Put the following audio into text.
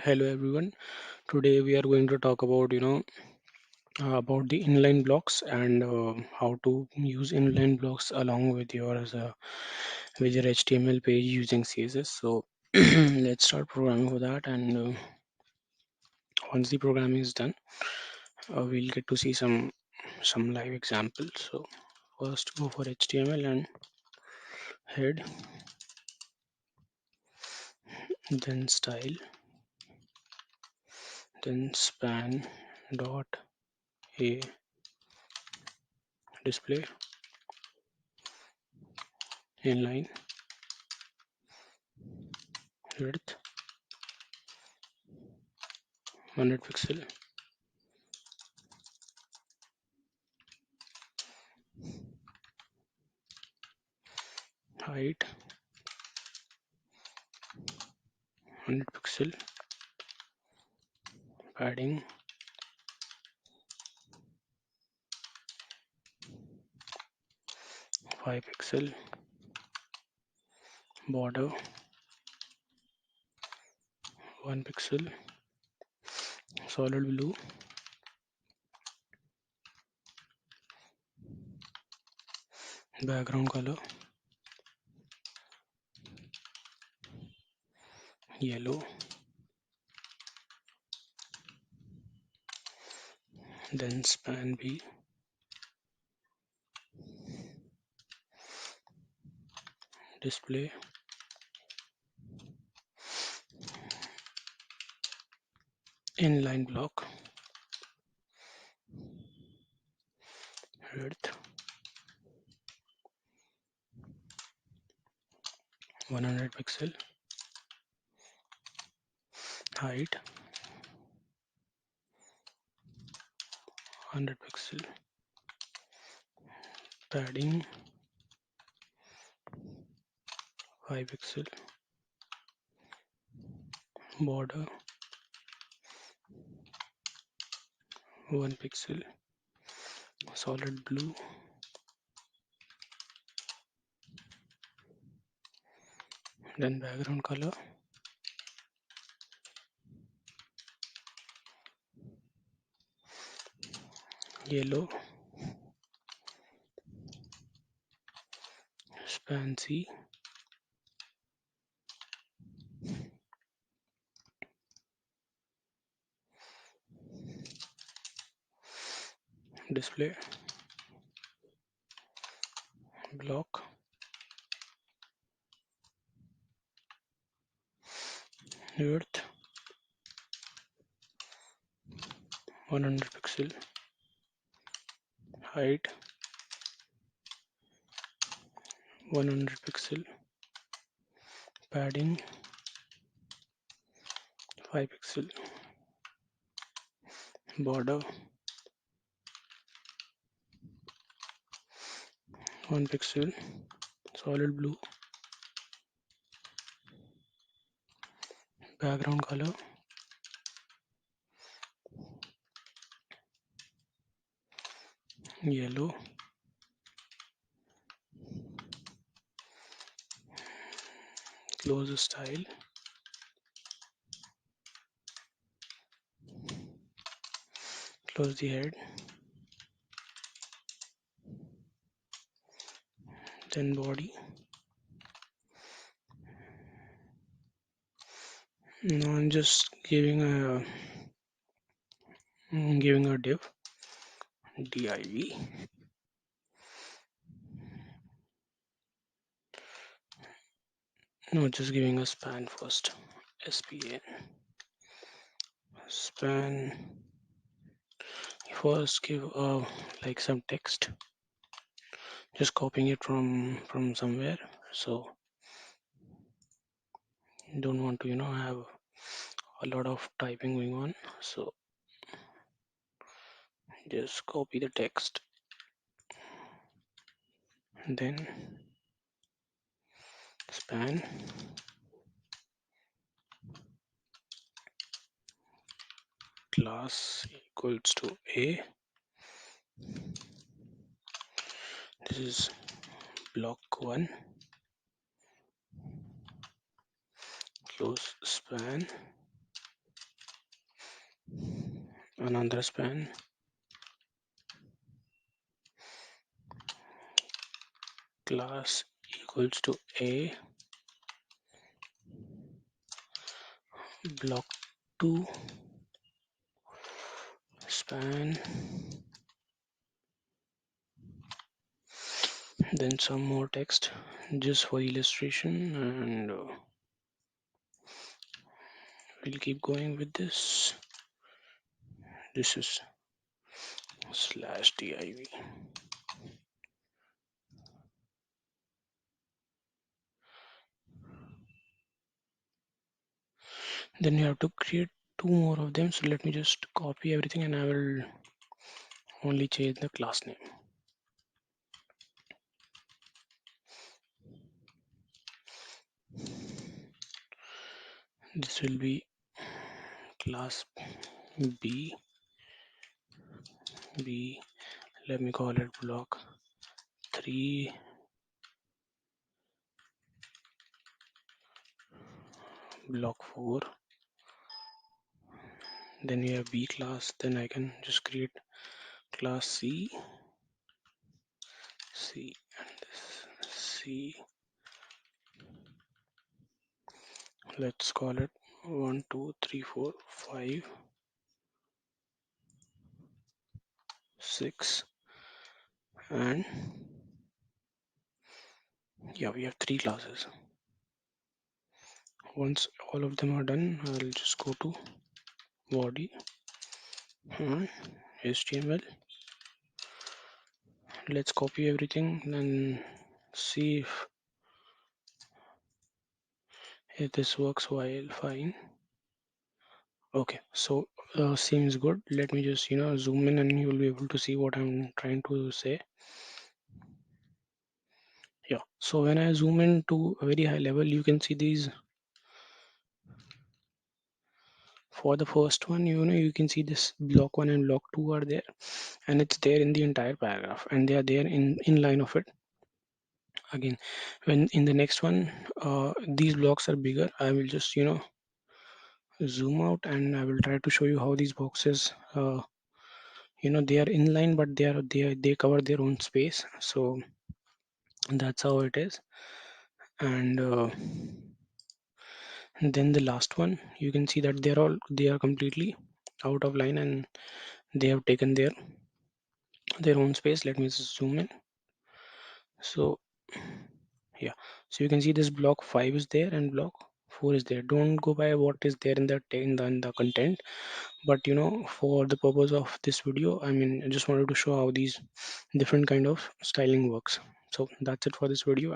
Hello everyone. Today we are going to talk about about the inline blocks and how to use inline blocks along with your HTML page using CSS. So let's start programming for that. And once the programming is done, we'll get to see some live examples. So first go for HTML and head, then style, then span dot a display inline width 100 pixel, height 100 pixel, padding 5 pixel, border 1 pixel, solid blue, background color yellow, then span B, display inline block width 100 pixel, height 100 pixel, padding 5 pixel, border 1 pixel, solid blue, then background color yellow, span C, display block width 100 pixel, height 100 pixel, padding 5 pixel, border 1 pixel, solid blue, background color yellow, close the style, close the head, then body. Now I'm just giving a div div. No, just giving a span first. Span span. First give like some text. Just copying it from somewhere. So don't want to have a lot of typing going on. So just copy the text. And then span class equals to a. This is block 1, close span, another span, class equals to a, block 2 span, then some more text just for illustration, and we'll keep going with this. This is /div. Then you have to create two more of them, so let me just copy everything and I will only change the class name. This will be class b, let me call it block 3, block 4, then we have b class, then I can just create class c, and this c, let's call it 1 2 3 4 5 6, and yeah, we have 3 classes. Once all of them are done, I'll just go to body and HTML. Let's copy everything and see if this works while fine. Okay, so seems good. Let me just zoom in and you will be able to see what I'm trying to say. Yeah, so when I zoom in to a very high level, you can see these. For the first one, you can see this block 1 and block 2 are there, and it's there in the entire paragraph, and they are there in line of it. Again, when in the next one, these blocks are bigger. I will just zoom out and I will try to show you how these boxes they are inline, but they cover their own space. So that's how it is. And then the last one, you can see that they are completely out of line and they have taken their own space. Let me zoom in. So yeah, so you can see this block 5 is there and block 4 is there. Don't go by what is there in the content, but for the purpose of this video, I mean, I just wanted to show how these different kind of styling works. So that's it for this video.